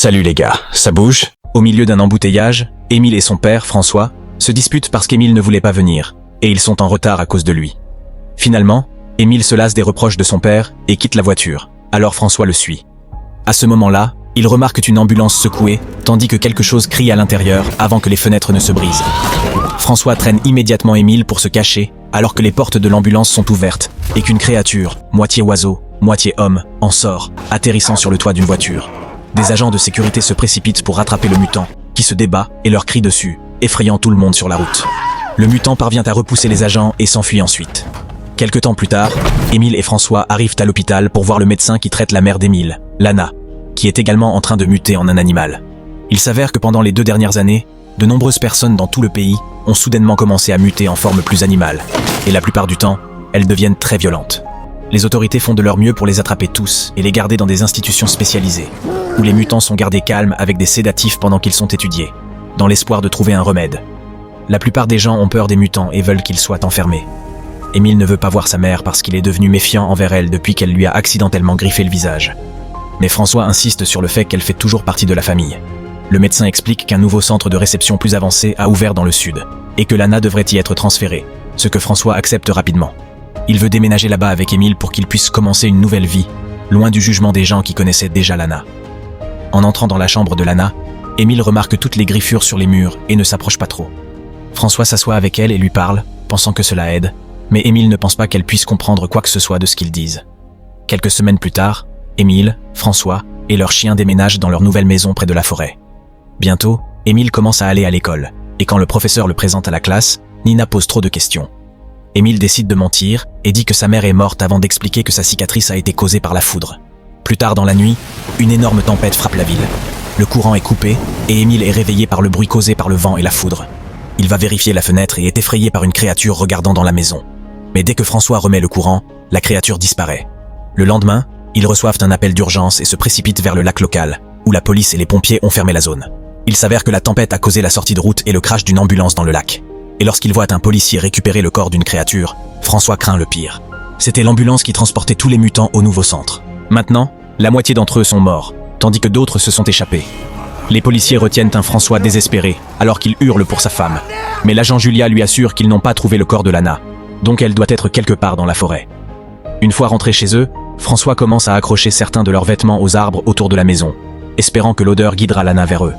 Salut les gars, ça bouge? Au milieu d'un embouteillage, Émile et son père, François, se disputent parce qu'Émile ne voulait pas venir, et ils sont en retard à cause de lui. Finalement, Émile se lasse des reproches de son père et quitte la voiture, alors François le suit. À ce moment-là, il remarque une ambulance secouée, tandis que quelque chose crie à l'intérieur avant que les fenêtres ne se brisent. François traîne immédiatement Émile pour se cacher, alors que les portes de l'ambulance sont ouvertes, et qu'une créature, moitié oiseau, moitié homme, en sort, atterrissant sur le toit d'une voiture. Des agents de sécurité se précipitent pour rattraper le mutant, qui se débat et leur crie dessus, effrayant tout le monde sur la route. Le mutant parvient à repousser les agents et s'enfuit ensuite. Quelque temps plus tard, Émile et François arrivent à l'hôpital pour voir le médecin qui traite la mère d'Émile, Lana, qui est également en train de muter en un animal. Il s'avère que pendant les 2 dernières années, de nombreuses personnes dans tout le pays ont soudainement commencé à muter en forme plus animale, et la plupart du temps, elles deviennent très violentes. Les autorités font de leur mieux pour les attraper tous et les garder dans des institutions spécialisées, où les mutants sont gardés calmes avec des sédatifs pendant qu'ils sont étudiés, dans l'espoir de trouver un remède. La plupart des gens ont peur des mutants et veulent qu'ils soient enfermés. Émile ne veut pas voir sa mère parce qu'il est devenu méfiant envers elle depuis qu'elle lui a accidentellement griffé le visage. Mais François insiste sur le fait qu'elle fait toujours partie de la famille. Le médecin explique qu'un nouveau centre de réception plus avancé a ouvert dans le sud, et que Lana devrait y être transférée, ce que François accepte rapidement. Il veut déménager là-bas avec Émile pour qu'il puisse commencer une nouvelle vie, loin du jugement des gens qui connaissaient déjà Lana. En entrant dans la chambre de Lana, Émile remarque toutes les griffures sur les murs et ne s'approche pas trop. François s'assoit avec elle et lui parle, pensant que cela aide, mais Émile ne pense pas qu'elle puisse comprendre quoi que ce soit de ce qu'ils disent. Quelques semaines plus tard, Émile, François et leur chien déménagent dans leur nouvelle maison près de la forêt. Bientôt, Émile commence à aller à l'école, et quand le professeur le présente à la classe, Nina pose trop de questions. Émile décide de mentir et dit que sa mère est morte avant d'expliquer que sa cicatrice a été causée par la foudre. Plus tard dans la nuit, une énorme tempête frappe la ville. Le courant est coupé et Émile est réveillé par le bruit causé par le vent et la foudre. Il va vérifier la fenêtre et est effrayé par une créature regardant dans la maison. Mais dès que François remet le courant, la créature disparaît. Le lendemain, ils reçoivent un appel d'urgence et se précipitent vers le lac local, où la police et les pompiers ont fermé la zone. Il s'avère que la tempête a causé la sortie de route et le crash d'une ambulance dans le lac. Et lorsqu'il voit un policier récupérer le corps d'une créature, François craint le pire. C'était l'ambulance qui transportait tous les mutants au nouveau centre. Maintenant, la moitié d'entre eux sont morts, tandis que d'autres se sont échappés. Les policiers retiennent un François désespéré, alors qu'il hurle pour sa femme. Mais l'agent Julia lui assure qu'ils n'ont pas trouvé le corps de Lana, donc elle doit être quelque part dans la forêt. Une fois rentrés chez eux, François commence à accrocher certains de leurs vêtements aux arbres autour de la maison, espérant que l'odeur guidera Lana vers eux.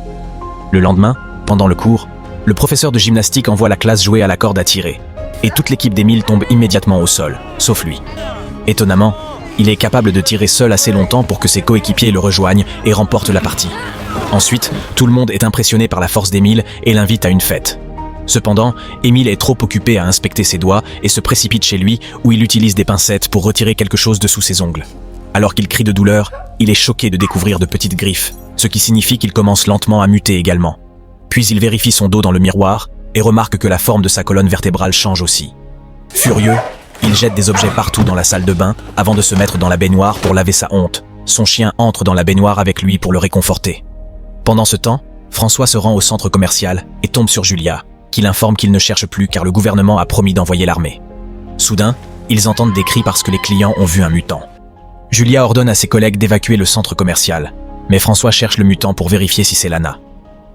Le lendemain, pendant le cours, le professeur de gymnastique envoie la classe jouer à la corde à tirer, et toute l'équipe d'Émile tombe immédiatement au sol, sauf lui. Étonnamment, il est capable de tirer seul assez longtemps pour que ses coéquipiers le rejoignent et remportent la partie. Ensuite, tout le monde est impressionné par la force d'Émile et l'invite à une fête. Cependant, Émile est trop occupé à inspecter ses doigts et se précipite chez lui où il utilise des pincettes pour retirer quelque chose de sous ses ongles. Alors qu'il crie de douleur, il est choqué de découvrir de petites griffes, ce qui signifie qu'il commence lentement à muter également. Puis il vérifie son dos dans le miroir et remarque que la forme de sa colonne vertébrale change aussi. Furieux, il jette des objets partout dans la salle de bain avant de se mettre dans la baignoire pour laver sa honte. Son chien entre dans la baignoire avec lui pour le réconforter. Pendant ce temps, François se rend au centre commercial et tombe sur Julia, qui l'informe qu'il ne cherche plus car le gouvernement a promis d'envoyer l'armée. Soudain, ils entendent des cris parce que les clients ont vu un mutant. Julia ordonne à ses collègues d'évacuer le centre commercial, mais François cherche le mutant pour vérifier si c'est Lana.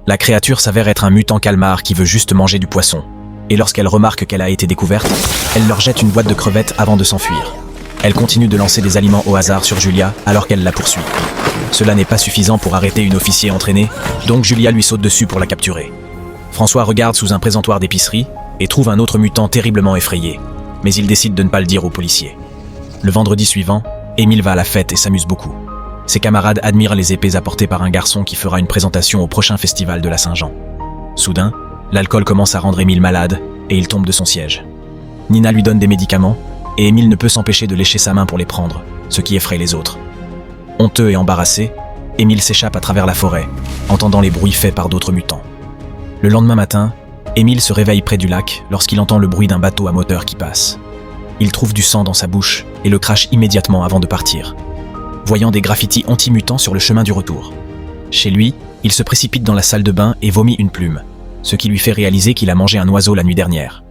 La créature s'avère être un mutant calmar qui veut juste manger du poisson, et lorsqu'elle remarque qu'elle a été découverte, elle leur jette une boîte de crevettes avant de s'enfuir. Elle continue de lancer des aliments au hasard sur Julia alors qu'elle la poursuit. Cela n'est pas suffisant pour arrêter une officier entraînée, donc Julia lui saute dessus pour la capturer. François regarde sous un présentoir d'épicerie et trouve un autre mutant terriblement effrayé, mais il décide de ne pas le dire aux policiers. Le vendredi suivant, Émile va à la fête et s'amuse beaucoup. Ses camarades admirent les épées apportées par un garçon qui fera une présentation au prochain festival de la Saint-Jean. Soudain, l'alcool commence à rendre Émile malade et il tombe de son siège. Nina lui donne des médicaments et Émile ne peut s'empêcher de lécher sa main pour les prendre, ce qui effraie les autres. Honteux et embarrassé, Émile s'échappe à travers la forêt, entendant les bruits faits par d'autres mutants. Le lendemain matin, Émile se réveille près du lac lorsqu'il entend le bruit d'un bateau à moteur qui passe. Il trouve du sang dans sa bouche et le crache immédiatement avant de partir, voyant des graffitis anti-mutants sur le chemin du retour. Chez lui, il se précipite dans la salle de bain et vomit une plume, ce qui lui fait réaliser qu'il a mangé un oiseau la nuit dernière.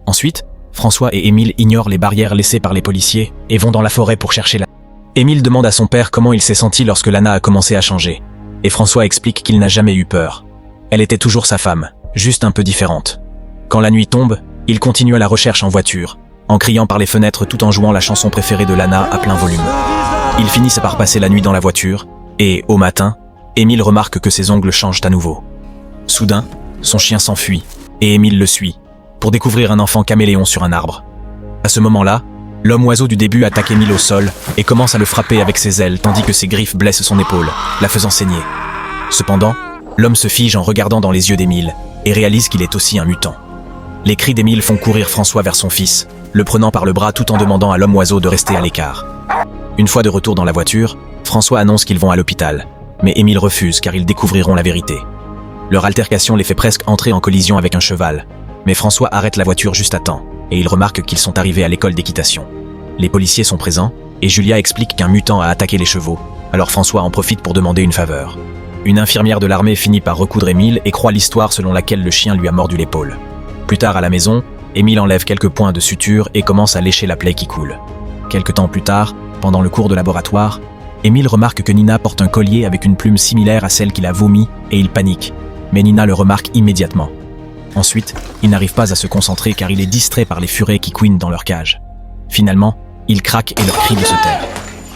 Ensuite, François et Émile ignorent les barrières laissées par les policiers et vont dans la forêt pour chercher Lana. Émile demande à son père comment il s'est senti lorsque Lana a commencé à changer. et François explique qu'il n'a jamais eu peur. Elle était toujours sa femme, juste un peu différente. Quand la nuit tombe, il continue à la recherche en voiture, en criant par les fenêtres tout en jouant la chanson préférée de Lana à plein volume. Ils finissent par passer la nuit dans la voiture, et, au matin, Émile remarque que ses ongles changent à nouveau. Soudain, son chien s'enfuit, et Émile le suit, pour découvrir un enfant caméléon sur un arbre. À ce moment-là, l'homme-oiseau du début attaque Émile au sol et commence à le frapper avec ses ailes tandis que ses griffes blessent son épaule, la faisant saigner. Cependant, l'homme se fige en regardant dans les yeux d'Émile et réalise qu'il est aussi un mutant. Les cris d'Émile font courir François vers son fils, le prenant par le bras tout en demandant à l'homme-oiseau de rester à l'écart. Une fois de retour dans la voiture, François annonce qu'ils vont à l'hôpital, mais Émile refuse car ils découvriront la vérité. Leur altercation les fait presque entrer en collision avec un cheval, mais François arrête la voiture juste à temps, et il remarque qu'ils sont arrivés à l'école d'équitation. Les policiers sont présents, et Julia explique qu'un mutant a attaqué les chevaux, alors François en profite pour demander une faveur. Une infirmière de l'armée finit par recoudre Émile et croit l'histoire selon laquelle le chien lui a mordu l'épaule. Plus tard à la maison, Émile enlève quelques points de suture et commence à lécher la plaie qui coule. Quelque temps plus tard, pendant le cours de laboratoire, Émile remarque que Nina porte un collier avec une plume similaire à celle qu'il a vomie et il panique, mais Nina le remarque immédiatement. Ensuite, il n'arrive pas à se concentrer car il est distrait par les furets qui couinent dans leur cage. Finalement, il craque et leur crie de se taire.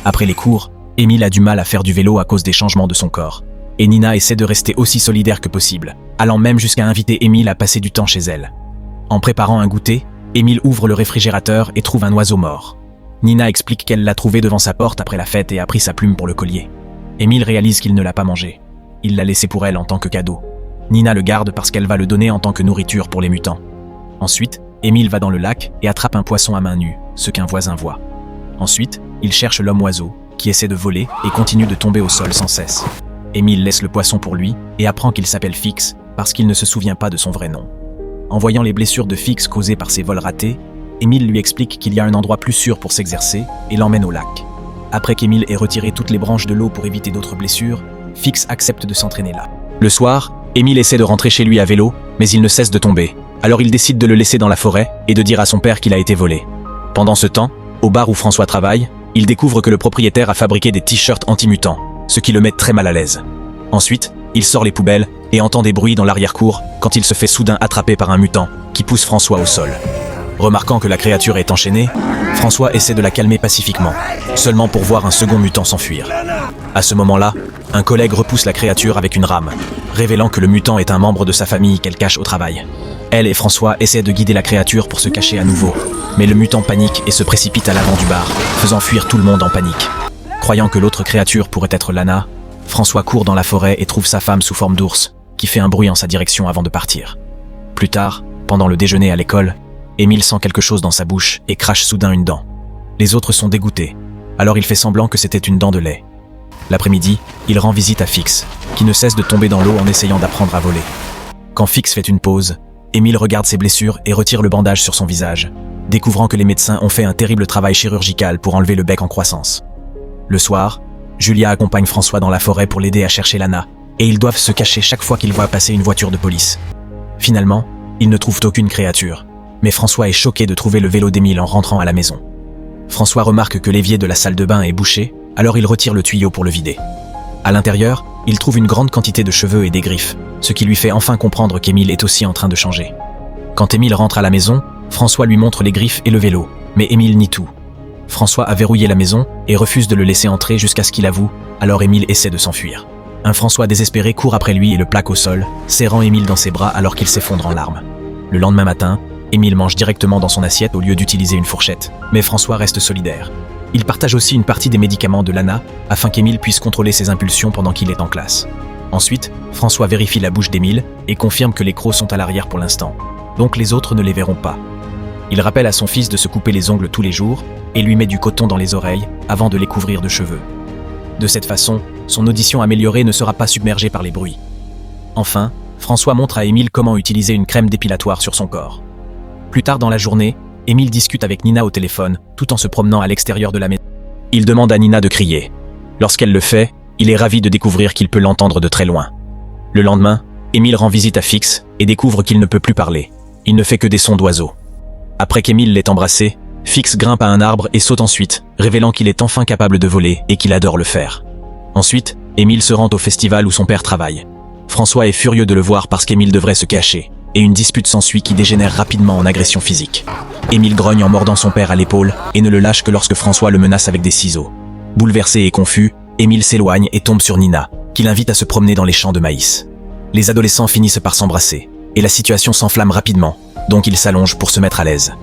Après les cours, Émile a du mal à faire du vélo à cause des changements de son corps. Et Nina essaie de rester aussi solidaire que possible, allant même jusqu'à inviter Émile à passer du temps chez elle. En préparant un goûter, Émile ouvre le réfrigérateur et trouve un oiseau mort. Nina explique qu'elle l'a trouvé devant sa porte après la fête et a pris sa plume pour le collier. Émile réalise qu'il ne l'a pas mangé. Il l'a laissé pour elle en tant que cadeau. Nina le garde parce qu'elle va le donner en tant que nourriture pour les mutants. Ensuite, Émile va dans le lac et attrape un poisson à main nue, ce qu'un voisin voit. Ensuite, il cherche l'homme-oiseau, qui essaie de voler et continue de tomber au sol sans cesse. Émile laisse le poisson pour lui et apprend qu'il s'appelle Fix parce qu'il ne se souvient pas de son vrai nom. En voyant les blessures de Fix causées par ses vols ratés, Émile lui explique qu'il y a un endroit plus sûr pour s'exercer et l'emmène au lac. Après qu'Émile ait retiré toutes les branches de l'eau pour éviter d'autres blessures, Fix accepte de s'entraîner là. Le soir, Émile essaie de rentrer chez lui à vélo, mais il ne cesse de tomber. Alors il décide de le laisser dans la forêt et de dire à son père qu'il a été volé. Pendant ce temps, au bar où François travaille, il découvre que le propriétaire a fabriqué des t-shirts anti-mutants, ce qui le met très mal à l'aise. Ensuite, il sort les poubelles et entend des bruits dans l'arrière-cour quand il se fait soudain attraper par un mutant qui pousse François au sol. Remarquant que la créature est enchaînée, François essaie de la calmer pacifiquement, seulement pour voir un second mutant s'enfuir. À ce moment-là, un collègue repousse la créature avec une rame, révélant que le mutant est un membre de sa famille qu'elle cache au travail. Elle et François essaient de guider la créature pour se cacher à nouveau, mais le mutant panique et se précipite à l'avant du bar, faisant fuir tout le monde en panique. Croyant que l'autre créature pourrait être Lana, François court dans la forêt et trouve sa femme sous forme d'ours, qui fait un bruit en sa direction avant de partir. Plus tard, pendant le déjeuner à l'école, Émile sent quelque chose dans sa bouche et crache soudain une dent. Les autres sont dégoûtés, alors il fait semblant que c'était une dent de lait. L'après-midi, il rend visite à Fix, qui ne cesse de tomber dans l'eau en essayant d'apprendre à voler. Quand Fix fait une pause, Émile regarde ses blessures et retire le bandage sur son visage, découvrant que les médecins ont fait un terrible travail chirurgical pour enlever le bec en croissance. Le soir, Julia accompagne François dans la forêt pour l'aider à chercher Lana, et ils doivent se cacher chaque fois qu'ils voient passer une voiture de police. Finalement, ils ne trouvent aucune créature, mais François est choqué de trouver le vélo d'Émile en rentrant à la maison. François remarque que l'évier de la salle de bain est bouché, alors il retire le tuyau pour le vider. À l'intérieur, il trouve une grande quantité de cheveux et des griffes, ce qui lui fait enfin comprendre qu'Émile est aussi en train de changer. Quand Émile rentre à la maison, François lui montre les griffes et le vélo, mais Émile nie tout. François a verrouillé la maison et refuse de le laisser entrer jusqu'à ce qu'il avoue, alors Émile essaie de s'enfuir. Un François désespéré court après lui et le plaque au sol, serrant Émile dans ses bras alors qu'il s'effondre en larmes. Le lendemain matin, Émile mange directement dans son assiette au lieu d'utiliser une fourchette, mais François reste solidaire. Il partage aussi une partie des médicaments de Lana afin qu'Émile puisse contrôler ses impulsions pendant qu'il est en classe. Ensuite, François vérifie la bouche d'Émile et confirme que les crocs sont à l'arrière pour l'instant, donc les autres ne les verront pas. Il rappelle à son fils de se couper les ongles tous les jours et lui met du coton dans les oreilles avant de les couvrir de cheveux. De cette façon, son audition améliorée ne sera pas submergée par les bruits. Enfin, François montre à Émile comment utiliser une crème dépilatoire sur son corps. Plus tard dans la journée, Émile discute avec Nina au téléphone, tout en se promenant à l'extérieur de la maison. Il demande à Nina de crier. Lorsqu'elle le fait, il est ravi de découvrir qu'il peut l'entendre de très loin. Le lendemain, Émile rend visite à Fix et découvre qu'il ne peut plus parler. Il ne fait que des sons d'oiseaux. Après qu'Émile l'ait embrassé, Fix grimpe à un arbre et saute ensuite, révélant qu'il est enfin capable de voler et qu'il adore le faire. Ensuite, Émile se rend au festival où son père travaille. François est furieux de le voir parce qu'Émile devrait se cacher, et une dispute s'ensuit qui dégénère rapidement en agression physique. Émile grogne en mordant son père à l'épaule et ne le lâche que lorsque François le menace avec des ciseaux. Bouleversé et confus, Émile s'éloigne et tombe sur Nina, qui l'invite à se promener dans les champs de maïs. Les adolescents finissent par s'embrasser, et la situation s'enflamme rapidement, donc ils s'allongent pour se mettre à l'aise.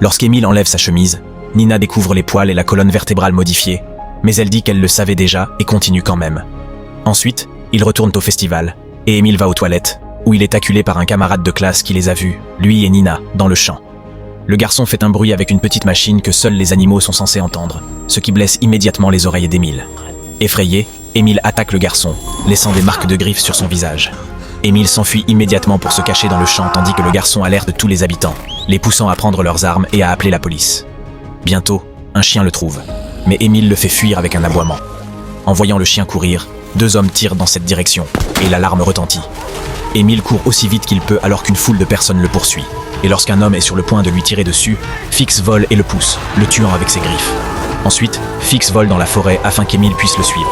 Lorsqu'Émile enlève sa chemise, Nina découvre les poils et la colonne vertébrale modifiée, mais elle dit qu'elle le savait déjà et continue quand même. Ensuite, ils retournent au festival, et Émile va aux toilettes, où il est acculé par un camarade de classe qui les a vus, lui et Nina, dans le champ. Le garçon fait un bruit avec une petite machine que seuls les animaux sont censés entendre, ce qui blesse immédiatement les oreilles d'Émile. Effrayé, Émile attaque le garçon, laissant des marques de griffes sur son visage. Émile s'enfuit immédiatement pour se cacher dans le champ tandis que le garçon alerte tous les habitants, les poussant à prendre leurs armes et à appeler la police. Bientôt, un chien le trouve, mais Émile le fait fuir avec un aboiement. En voyant le chien courir, 2 hommes tirent dans cette direction, et l'alarme retentit. Émile court aussi vite qu'il peut alors qu'une foule de personnes le poursuit. Et lorsqu'un homme est sur le point de lui tirer dessus, Fix vole et le pousse, le tuant avec ses griffes. Ensuite, Fix vole dans la forêt afin qu'Émile puisse le suivre.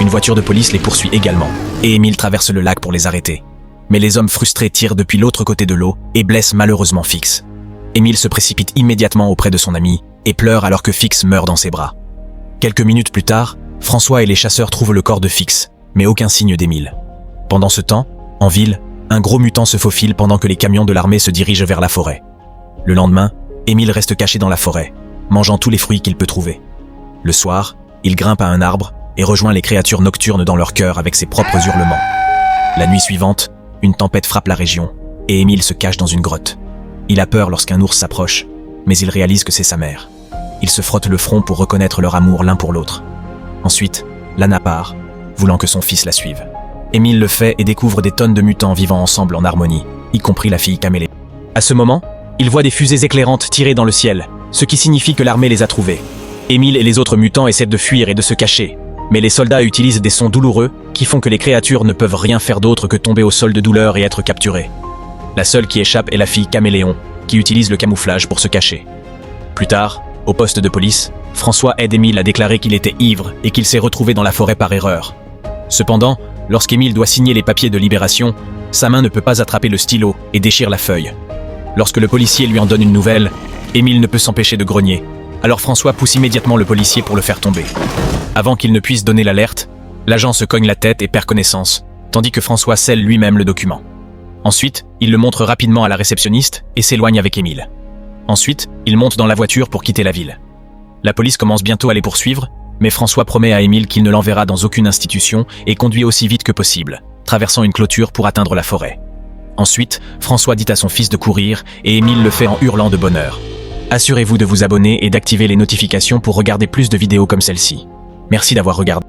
Une voiture de police les poursuit également, et Émile traverse le lac pour les arrêter. Mais les hommes frustrés tirent depuis l'autre côté de l'eau et blessent malheureusement Fix. Émile se précipite immédiatement auprès de son ami et pleure alors que Fix meurt dans ses bras. Quelques minutes plus tard, François et les chasseurs trouvent le corps de Fix, mais aucun signe d'Émile. Pendant ce temps, en ville, un gros mutant se faufile pendant que les camions de l'armée se dirigent vers la forêt. Le lendemain, Émile reste caché dans la forêt, mangeant tous les fruits qu'il peut trouver. Le soir, il grimpe à un arbre et rejoint les créatures nocturnes dans leur cœur avec ses propres hurlements. La nuit suivante, une tempête frappe la région et Émile se cache dans une grotte. Il a peur lorsqu'un ours s'approche, mais il réalise que c'est sa mère. Il se frotte le front pour reconnaître leur amour l'un pour l'autre. Ensuite, Lana part, voulant que son fils la suive. Émile le fait et découvre des tonnes de mutants vivant ensemble en harmonie, y compris la fille Caméléon. À ce moment, il voit des fusées éclairantes tirées dans le ciel, ce qui signifie que l'armée les a trouvées. Émile et les autres mutants essaient de fuir et de se cacher, mais les soldats utilisent des sons douloureux qui font que les créatures ne peuvent rien faire d'autre que tomber au sol de douleur et être capturées. La seule qui échappe est la fille Caméléon, qui utilise le camouflage pour se cacher. Plus tard, au poste de police, François aide Émile à déclarer qu'il était ivre et qu'il s'est retrouvé dans la forêt par erreur. Cependant, lorsqu'Émile doit signer les papiers de libération, sa main ne peut pas attraper le stylo et déchire la feuille. Lorsque le policier lui en donne une nouvelle, Émile ne peut s'empêcher de grogner. Alors François pousse immédiatement le policier pour le faire tomber. Avant qu'il ne puisse donner l'alerte, l'agent se cogne la tête et perd connaissance, tandis que François scelle lui-même le document. Ensuite, il le montre rapidement à la réceptionniste et s'éloigne avec Émile. Ensuite, il monte dans la voiture pour quitter la ville. La police commence bientôt à les poursuivre, mais François promet à Émile qu'il ne l'enverra dans aucune institution et conduit aussi vite que possible, traversant une clôture pour atteindre la forêt. Ensuite, François dit à son fils de courir et Émile le fait en hurlant de bonheur. Assurez-vous de vous abonner et d'activer les notifications pour regarder plus de vidéos comme celle-ci. Merci d'avoir regardé.